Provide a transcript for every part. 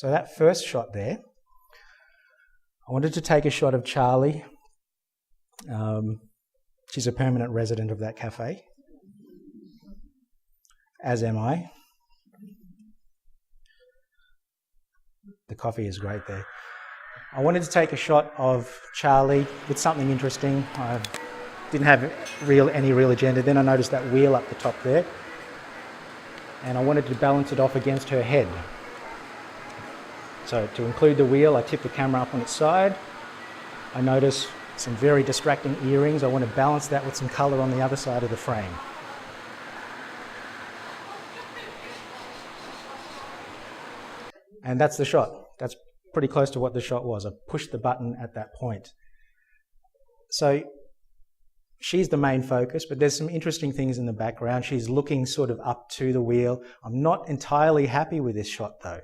So that first shot there, I wanted to take a shot of Charlie. She's a permanent resident of that cafe, as am I. The coffee is great there. I wanted to take a shot of Charlie with something interesting. I didn't have any real agenda. Then I noticed that wheel up the top there, and I wanted to balance it off against her head. So to include the wheel, I tip the camera up on its side. I notice some very distracting earrings. I want to balance that with some colour on the other side of the frame. And that's the shot. That's pretty close to what the shot was. I pushed the button at that point. So she's the main focus, but there's some interesting things in the background. She's looking sort of up to the wheel. I'm not entirely happy with this shot though.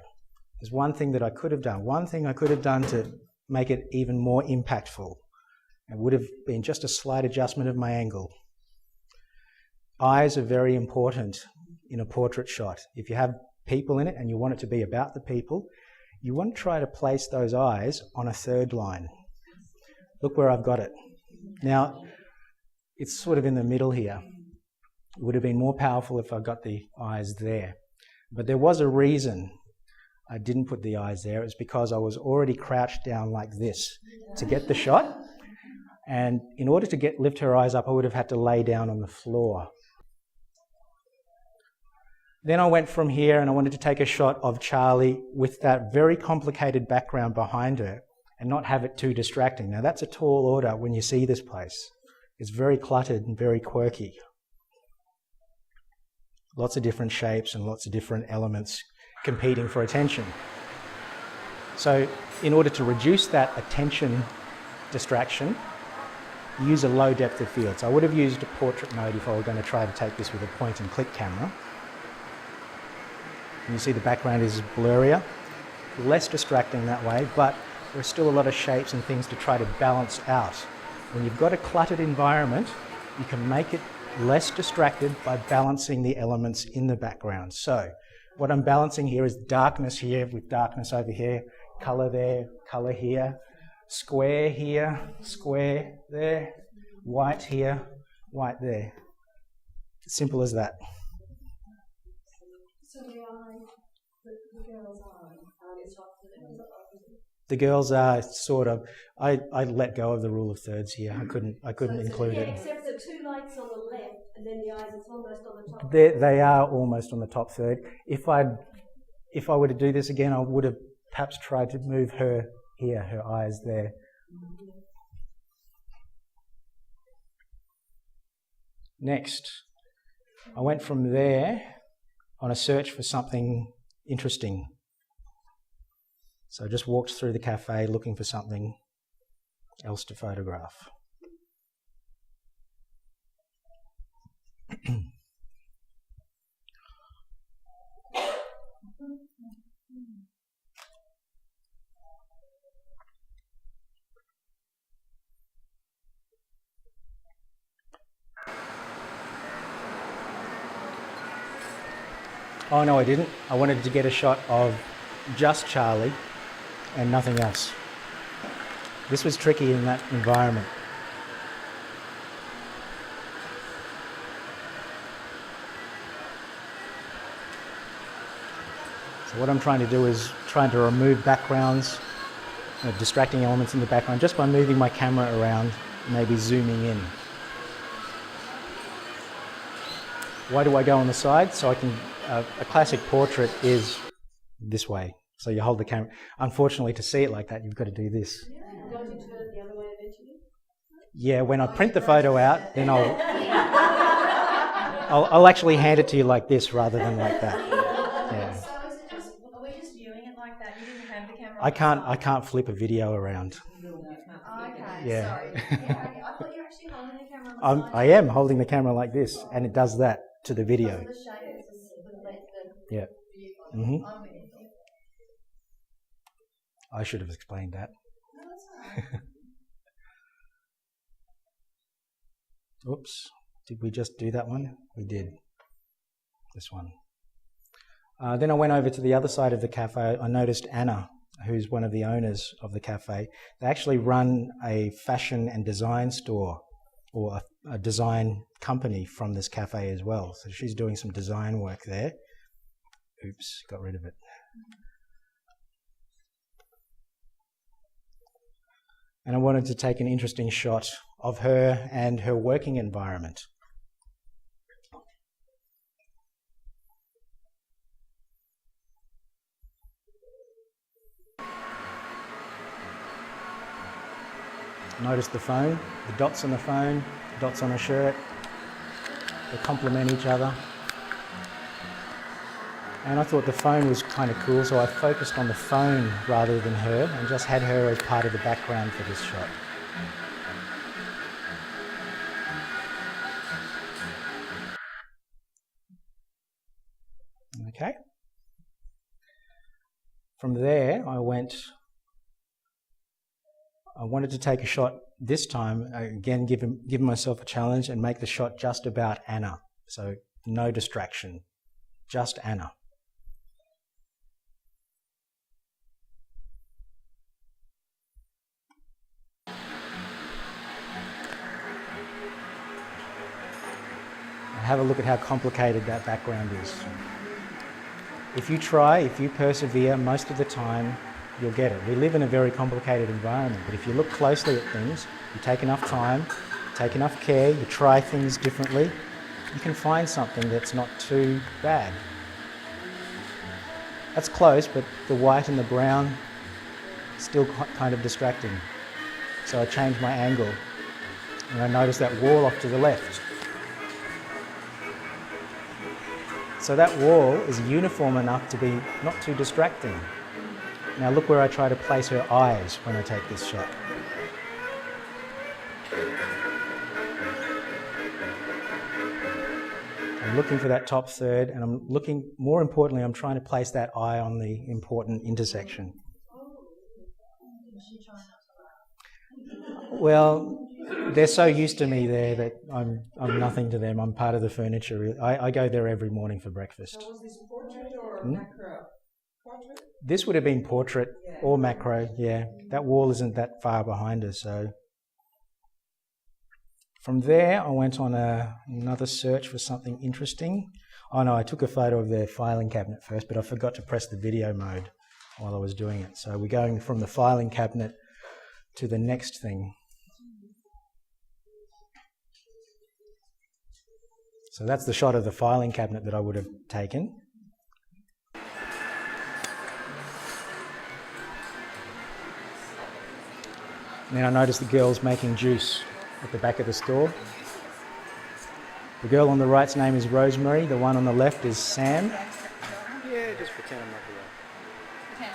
There's one thing that I could have done. One thing I could have done to make it even more impactful. It would have been just a slight adjustment of my angle. Eyes are very important in a portrait shot. If you have people in it and you want it to be about the people, you want to try to place those eyes on a third line. Look where I've got it. Now, it's sort of in the middle here. It would have been more powerful if I got the eyes there. But there was a reason I didn't put the eyes there. It was because I was already crouched down like this to get the shot. And in order to lift her eyes up, I would have had to lay down on the floor. Then I went from here and I wanted to take a shot of Charlie with that very complicated background behind her and not have it too distracting. Now that's a tall order when you see this place. It's very cluttered and very quirky. Lots of different shapes and lots of different elements competing for attention. So in order to reduce that attention distraction, use a low depth of field. So I would have used a portrait mode if I were going to try to take this with a point and click camera. And you see the background is blurrier, less distracting that way, but there are still a lot of shapes and things to try to balance out. When you've got a cluttered environment, you can make it less distracted by balancing the elements in the background. So what I'm balancing here is darkness here with darkness over here, colour there, colour here, square here, square there, white here, white there. Simple as that. So the girl's eye, it's like the girls are sort of. I let go of the rule of thirds here. I couldn't include it. Except the two lights on the left, and then the eyes. It's almost on the top. They are almost on the top third. If I were to do this again, I would have perhaps tried to move her here, her eyes there. Next, I went from there on a search for something interesting. So I just walked through the cafe looking for something else to photograph. Oh no, I didn't. I wanted to get a shot of just Charlie and nothing else. This was tricky in that environment. So what I'm trying to do is trying to remove backgrounds, distracting elements in the background, just by moving my camera around, maybe zooming in. Why do I go on the side? So I can, a classic portrait is this way. So you hold the camera. Unfortunately, to see it like that, you've got to do this. Don't you turn it the other way eventually? Yeah, when I print the photo out, then I'll actually hand it to you like this rather than like that. Yeah. So is it just, are we just viewing it like that? You didn't have the camera. I can't flip a video around. Oh, okay, Yeah. sorry. Yeah, I thought you were actually holding the camera on the side. I am holding the camera like this, and it does that to the video. The shape is the Yeah. view. Mhm. I'm with you. I should have explained that. No, that's all right. Oops. Did we just do that one? We did. This one. Then I went over to the other side of the cafe. I noticed Anna, who's one of the owners of the cafe. They actually run a fashion and design store, or a design company from this cafe as well. So she's doing some design work there. Oops, got rid of it. And I wanted to take an interesting shot of her and her working environment. Notice the phone, the dots on the phone, the dots on her shirt. They complement each other. And I thought the phone was kind of cool, so I focused on the phone rather than her and just had her as part of the background for this shot. Okay. From there, I wanted to take a shot this time, again, give myself a challenge and make the shot just about Anna. So no distraction, just Anna. Have a look at how complicated that background is. If you persevere, most of the time, you'll get it. We live in a very complicated environment, but if you look closely at things, you take enough time, take enough care, you try things differently, you can find something that's not too bad. That's close, but the white and the brown still kind of distracting. So I changed my angle, and I noticed that wall off to the left. So that wall is uniform enough to be not too distracting. Now look where I try to place her eyes when I take this shot. I'm looking for that top third, and more importantly, I'm trying to place that eye on the important intersection. Well, they're so used to me there that I'm nothing to them. I'm part of the furniture. I go there every morning for breakfast. So was this portrait or macro? Portrait? This would have been portrait or macro, yeah. That wall isn't that far behind us, so. From there, I went on another search for something interesting. Oh no, I took a photo of their filing cabinet first, but I forgot to press the video mode while I was doing it. So we're going from the filing cabinet to the next thing. So that's the shot of the filing cabinet that I would have taken. And then I noticed the girls making juice at the back of the store. The girl on the right's name is Rosemary, the one on the left is Sam. Yeah, just pretend I'm not here.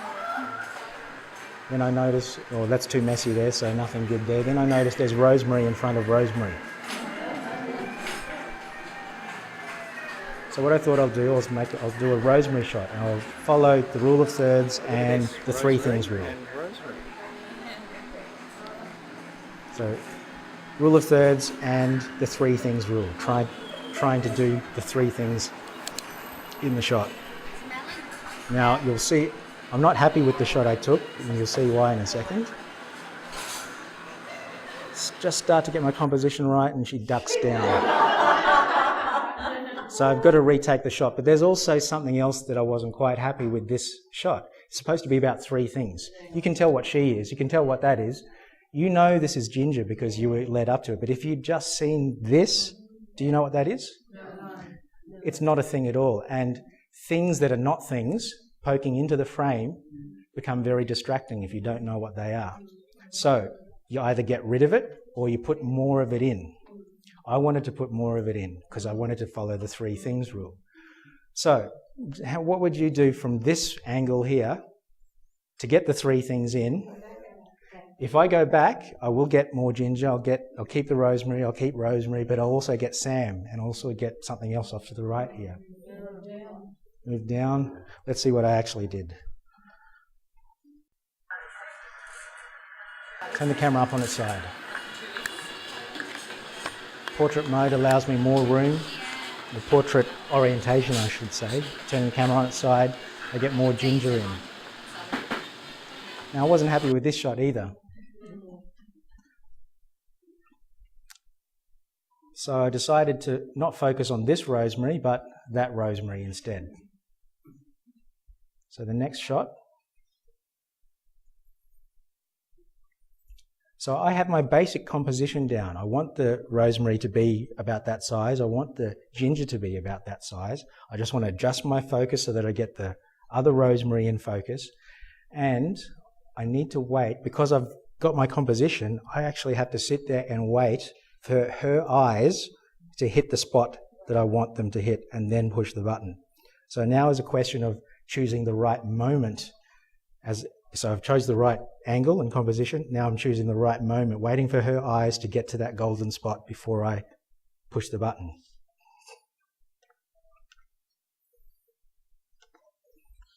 Then I noticed, oh, that's too messy there, so nothing good there. Then I noticed there's Rosemary in front of Rosemary. So what I thought I'll do is I'll do a Rosemary shot, and I'll follow the rule of thirds and the three things rule. So, rule of thirds and the three things rule. Trying to do the three things in the shot. Now you'll see, I'm not happy with the shot I took, and you'll see why in a second. Just start to get my composition right, and she ducks down. So I've got to retake the shot, but there's also something else that I wasn't quite happy with this shot. It's supposed to be about three things. You can tell what she is, you can tell what that is. You know this is Ginger because you were led up to it, but if you'd just seen this, do you know what that is? No. It's not a thing at all. And things that are not things poking into the frame become very distracting if you don't know what they are. So you either get rid of it or you put more of it in. I wanted to put more of it in because I wanted to follow the three things rule. So what would you do from this angle here to get the three things in? If I go back, I will get more Ginger, I'll keep the Rosemary, I'll keep Rosemary, but I'll also get Sam and also get something else off to the right here. Move down. Let's see what I actually did. Turn the camera up on its side. Portrait mode allows me more room the portrait orientation, I should say. Turn the camera on its side, I get more ginger in. Now I wasn't happy with this shot either. So I decided to not focus on this rosemary, but that rosemary instead. So the next shot. So I have my basic composition down. I want the rosemary to be about that size. I want the ginger to be about that size. I just want to adjust my focus so that I get the other rosemary in focus. And I need to wait, because I've got my composition, I actually have to sit there and wait for her eyes to hit the spot that I want them to hit and then push the button. So now is a question of choosing the right moment. So I've chose the right angle and composition. Now I'm choosing the right moment, waiting for her eyes to get to that golden spot before I push the button.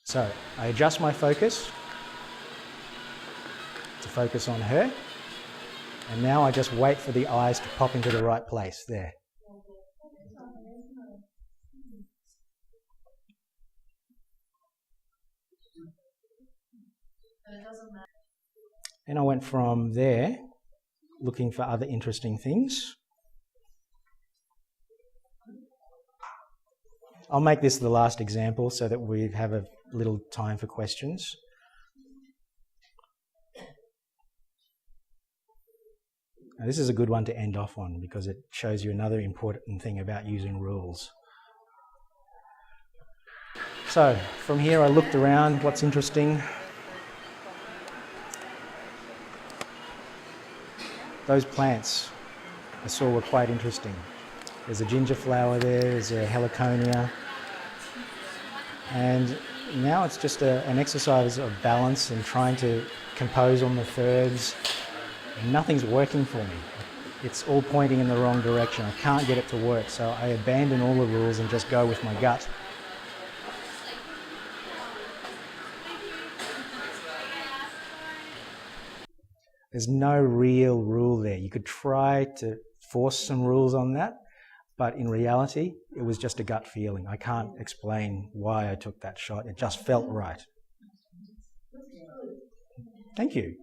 So I adjust my focus to focus on her. And now I just wait for the eyes to pop into the right place there. And I went from there looking for other interesting things. I'll make this the last example so that we have a little time for questions. Now, this is a good one to end off on because it shows you another important thing about using rules. So from here I looked around, what's interesting? Those plants I saw were quite interesting. There's a ginger flower there, there's a heliconia. And now it's just an exercise of balance and trying to compose on the thirds. Nothing's working for me. It's all pointing in the wrong direction. I can't get it to work, so I abandon all the rules and just go with my gut. There's no real rule there. You could try to force some rules on that, but in reality, it was just a gut feeling. I can't explain why I took that shot. It just felt right. Thank you.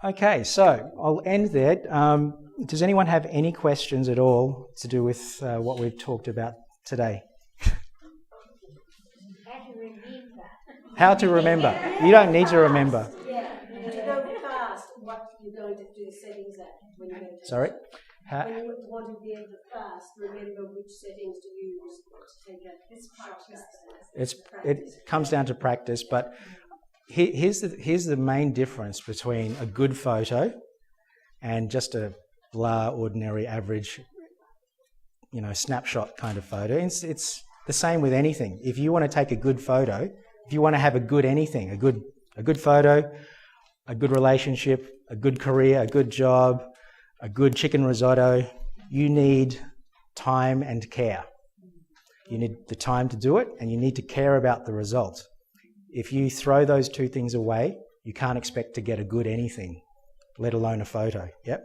Okay, so I'll end there. Does anyone have any questions at all to do with what we've talked about today? How to remember. You don't need to remember. Yeah, to go fast, what you're going to do settings at when you're going to. Sorry? When you want to be able to fast, remember which settings to use to take a shot. It comes down to practice, but here's the main difference between a good photo and just a blah, ordinary, average, snapshot kind of photo. It's the same with anything. If you want to take a good photo, if you want to have a good anything, a good photo, a good relationship, a good career, a good job, a good chicken risotto, you need time and care. You need the time to do it, and you need to care about the result. If you throw those two things away, you can't expect to get a good anything, let alone a photo. Yep?